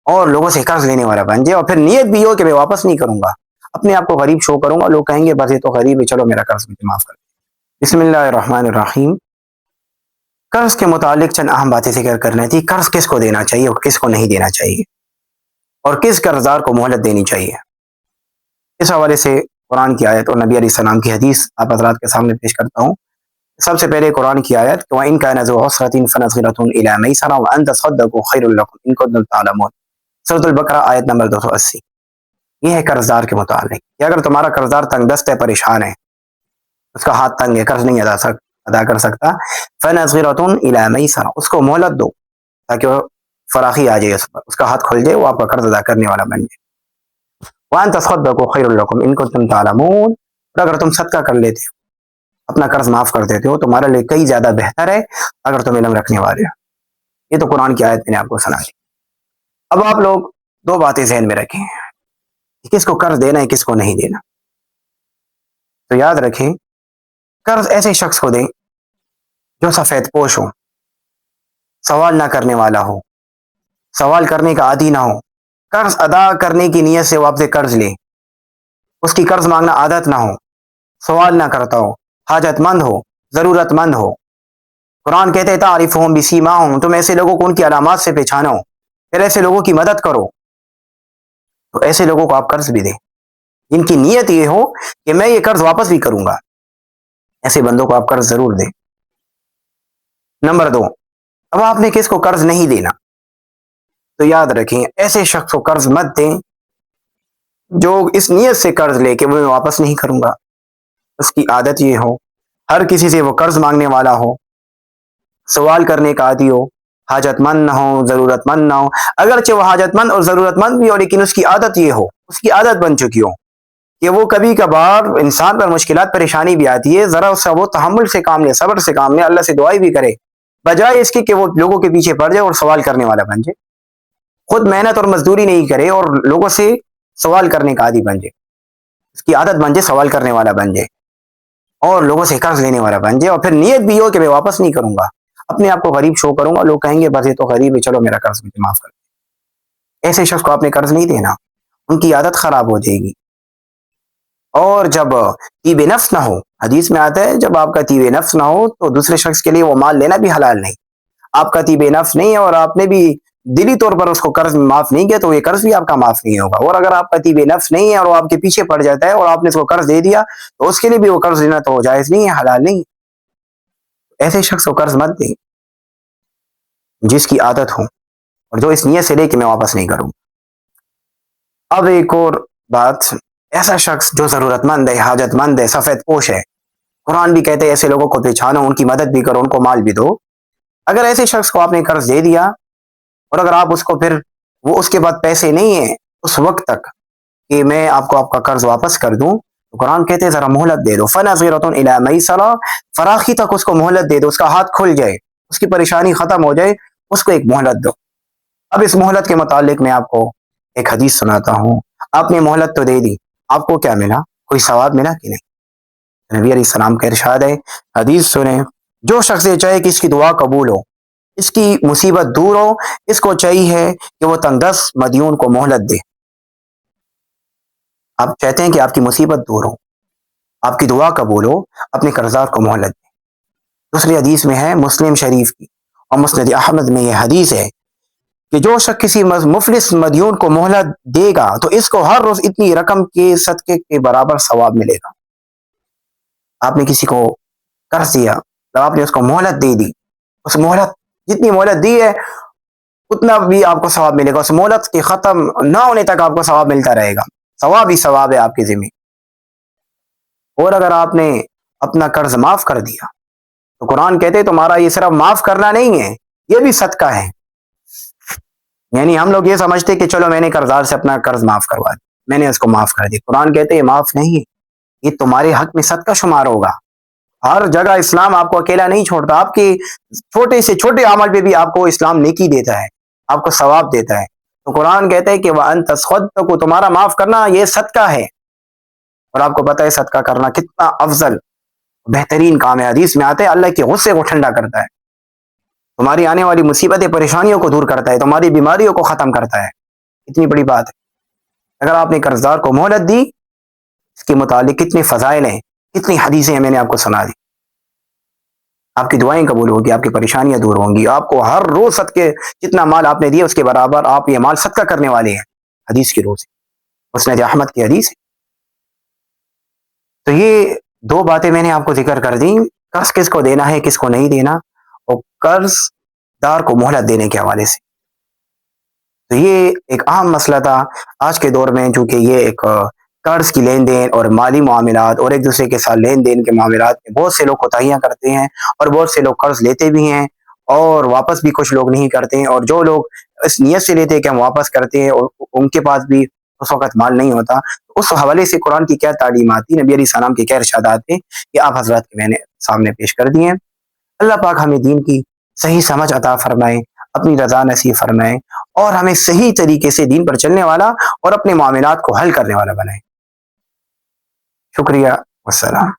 اور لوگوں سے قرض لینے والا بن جائے, اور پھر نیت بھی ہو کہ میں واپس نہیں کروں گا, اپنے آپ کو غریب شو کروں گا, لوگ کہیں گے بس یہ تو غریب ہے, چلو میرا قرض مجھے معاف کر. بسم اللہ الرحمن الرحیم. قرض کے متعلق چند اہم باتیں ذکر کرنا تھی. قرض کس کو دینا چاہیے اور کس کو نہیں دینا چاہیے, اور کس قرضدار کو مہلت دینی چاہیے. اس حوالے سے قرآن کی آیت اور نبی علیہ السلام کی حدیث آپ حضرات کے سامنے پیش کرتا ہوں. سب سے پہلے قرآن کی آیت, وَإِن كَانَ ذُو عُسْرَةٍ فَنَظِرَةٌ إِلَىٰ مَيْسَرَةٍ وَأَن تَصَدَّقُوا خَيْرٌ لَكُمْ إِن كُنتُمْ تَعْلَمُونَ. سورۃ البقرہ آیت نمبر 280. یہ ہے قرضدار کے متعلق کہ اگر تمہارا قرضدار تنگ دست ہے, پریشان ہے, اس کا ہاتھ تنگ ہے, قرض نہیں ادا کر سکتا, فَنَظِرَةٌ إِلَىٰ مَيْسَرَةٍ, اس کو مہلت دو تاکہ وہ فراخی آ جائے, اس کا ہاتھ کھل جائے, وہ آپ کا قرض ادا کرنے والا بن جائے. وَأَن تَصَدَّقُوا خَيْرٌ لَكُمْ إِن كُنتُمْ تَعْلَمُونَ. اور اگر تم صدقہ کر لیتے ہو, اپنا قرض معاف کر دیتے ہو, تمہارے لیے کئی زیادہ بہتر ہے اگر تم علم رکھنے والے ہو. یہ تو قرآن کی آیت میں نے آپ کو سنا دی. اب آپ لوگ دو باتیں ذہن میں رکھیں, کس کو قرض دینا ہے, کس کو نہیں دینا. تو یاد رکھیں, قرض ایسے شخص کو دیں جو سفید پوش ہو, سوال نہ کرنے والا ہو, سوال کرنے کا عادی نہ ہو, قرض ادا کرنے کی نیت سے وہ آپ سے قرض لے, اس کی قرض مانگنا عادت نہ ہو, سوال نہ کرتا ہو, حاجت مند ہو, ضرورت مند ہو. قرآن کہتے تعریفہم بسیماہم, تم ایسے لوگوں کو ان کی علامات سے پہچانو, پھر ایسے لوگوں کی مدد کرو. تو ایسے لوگوں کو آپ قرض بھی دیں جن کی نیت یہ ہو کہ میں یہ قرض واپس بھی کروں گا. ایسے بندوں کو آپ قرض ضرور دیں. نمبر 2, اب آپ نے کس کو قرض نہیں دینا, تو یاد رکھیں ایسے شخص کو قرض مت دیں جو اس نیت سے قرض لے کہ وہ میں واپس نہیں کروں گا. اس کی عادت یہ ہو, ہر کسی سے وہ قرض مانگنے والا ہو, سوال کرنے کا عادی ہو, حاجت مند نہ ہو, ضرورت مند نہ ہو. اگرچہ وہ حاجت مند اور ضرورت مند بھی ہو, لیکن اس کی عادت یہ ہو, اس کی عادت بن چکی ہو کہ وہ کبھی کبھار انسان پر مشکلات پریشانی بھی آتی ہے, ذرا اس سے وہ تحمل سے کام لے, صبر سے کام لے, اللہ سے دعائیں بھی کرے, بجائے اس کے کہ وہ لوگوں کے پیچھے پڑ جائے اور سوال کرنے والا بن جائے. خود محنت اور مزدوری نہیں کرے اور لوگوں سے سوال کرنے کا عادی بن جائے, اس کی عادت بن جائے, سوال کرنے والا بن جائے اور لوگوں سے قرض لینے والا بن جائے, اور پھر نیت بھی ہو کہ میں واپس نہیں کروں گا, اپنے آپ کو غریب شو کروں گا, لوگ کہیں گے بس یہ تو غریب ہے, چلو میرا قرض مجھے معاف کر. ایسے شخص کو آپ نے قرض نہیں دینا, ان کی عادت خراب ہو جائے گی. اور جب طیب نفس نہ ہو, حدیث میں آتا ہے جب آپ کا طیب نفس نہ ہو تو دوسرے شخص کے لیے وہ مال لینا بھی حلال نہیں. آپ کا طیب نفس نہیں ہے اور آپ نے بھی دلی طور پر اس کو قرض معاف نہیں کیا, تو یہ قرض بھی آپ کا معاف نہیں ہوگا. اور اگر آپ کا طیب نفس نہیں ہے اور وہ آپ کے پیچھے پڑ جاتا ہے اور آپ نے اس کو قرض دے دیا, تو اس کے لیے بھی وہ قرض لینا تو جائز نہیں ہے, حلال نہیں. ایسے شخص کو قرض مت دیں جس کی عادت ہو اور جو اس نیت سے لے کہ میں واپس نہیں کروں. اب ایک اور بات, ایسا شخص جو ضرورت مند ہے, حاجت مند ہے, سفید پوش ہے, قرآن بھی کہتے ہیں ایسے لوگوں کو پہچانو, ان کی مدد بھی کرو, ان کو مال بھی دو. اگر ایسے شخص کو آپ نے قرض دے دیا اور اگر آپ اس کو پھر وہ اس کے بعد پیسے نہیں ہیں اس وقت تک کہ میں آپ کو آپ کا قرض واپس کر دوں, تو قرآن کہتے ہیں ذرا مہلت دے دو. فَنَظِرَةٌ إِلَىٰ مَيْسَرَةٍ, فراخی تک اس کو مہلت دے دو, اس کا ہاتھ کھل جائے, اس کی پریشانی ختم ہو جائے, اس کو ایک مہلت دو. اب اس مہلت کے متعلق میں آپ کو ایک حدیث سناتا ہوں. آپ نے مہلت تو دے دی, آپ کو کیا ملا, کوئی ثواب ملا کہ نہیں؟ نبی علیہ السلام کا ارشاد ہے, حدیث سنیں, جو شخص یہ چاہے کہ اس کی دعا قبول ہو, اس کی مصیبت دور ہو, اس کو چاہیے کہ وہ تنگدست مدیون کو مہلت دے. آپ چاہتے ہیں کہ آپ کی مصیبت دور ہو, آپ کی دعا قبول ہو, اپنے قرضدار کو مہلت دے. دوسری حدیث میں ہے مسلم شریف کی اور مسند احمد میں یہ حدیث ہے کہ جو شخص کسی مفلس مدیون کو مہلت دے گا تو اس کو ہر روز اتنی رقم کے صدقے کے برابر ثواب ملے گا. آپ نے کسی کو قرض دیا, جب آپ نے اس کو مہلت دے دی, اس مہلت جتنی مہلت دی ہے اتنا بھی آپ کو ثواب ملے گا, اس مہلت کے ختم نہ ہونے تک آپ کو ثواب ملتا رہے گا, ثواب ہی ثواب ہے آپ کے ذمہ. اور اگر آپ نے اپنا قرض معاف کر دیا تو قرآن کہتے ہیں تمہارا یہ صرف معاف کرنا نہیں ہے, یہ بھی صدقہ ہے. یعنی ہم لوگ یہ سمجھتے کہ چلو میں نے قرضدار سے اپنا قرض معاف کروا دیا, میں نے اس کو معاف کر دیا. قرآن کہتے ہیں معاف نہیں ہے, یہ تمہارے حق میں صدقہ شمار ہوگا. ہر جگہ اسلام آپ کو اکیلا نہیں چھوڑتا, آپ کے چھوٹے سے چھوٹے عمل پہ بھی آپ کو اسلام نیکی دیتا ہے, آپ کو ثواب دیتا ہے. تو قرآن کہتا ہے کہ وَأَن تَصَدَّقُوا, تمہارا معاف کرنا یہ صدقہ ہے. اور آپ کو پتہ ہے صدقہ کرنا کتنا افضل بہترین کام ہے. حدیث میں آتا ہے اللہ کے غصے کو ٹھنڈا کرتا ہے, تمہاری آنے والی مصیبتیں پریشانیوں کو دور کرتا ہے, تمہاری بیماریوں کو ختم کرتا ہے. اتنی بڑی بات ہے. اگر آپ نے قرضدار کو مہلت دی، اس کے متعلق کتنے فضائل ہیں، کتنی حدیثیں ہیں میں نے آپ کو سنا دی. آپ کی دعائیں قبول ہوگی، آپ کی پریشانیاں دور ہوں گی، آپ کو ہر روز صدقے جتنا مال آپ نے دیا اس کے برابر آپ یہ مال صدقہ کرنے والے ہیں. حدیث کی روز مسند احمد کی حدیث ہے. تو یہ دو باتیں میں نے آپ کو ذکر کر دیں، قرض کس کو دینا ہے کس کو نہیں دینا، اور قرض دار کو مہلت دینے کے حوالے سے. تو یہ ایک اہم مسئلہ تھا آج کے دور میں، چونکہ یہ ایک قرض کی لین دین اور مالی معاملات اور ایک دوسرے کے ساتھ لین دین کے معاملات میں بہت سے لوگ کوتاہیاں کرتے ہیں، اور بہت سے لوگ قرض لیتے بھی ہیں اور واپس بھی کچھ لوگ نہیں کرتے ہیں، اور جو لوگ اس نیت سے لیتے ہیں کہ ہم واپس کرتے ہیں اور ان کے پاس بھی اس وقت مال نہیں ہوتا. اس حوالے سے قرآن کی کیا تعلیمات تھی، نبی علیہ السلام کے کیا ارشادات تھے، یہ آپ حضرات کے میں نے سامنے پیش کر دیے ہیں. اللہ پاک ہمیں دین کی صحیح سمجھ عطا فرمائے، اپنی رضا نصیب فرمائے، اور ہمیں صحیح طریقے سے دین پر چلنے والا اور اپنے معاملات کو حل کرنے والا بنائے. شکریہ، والسلام.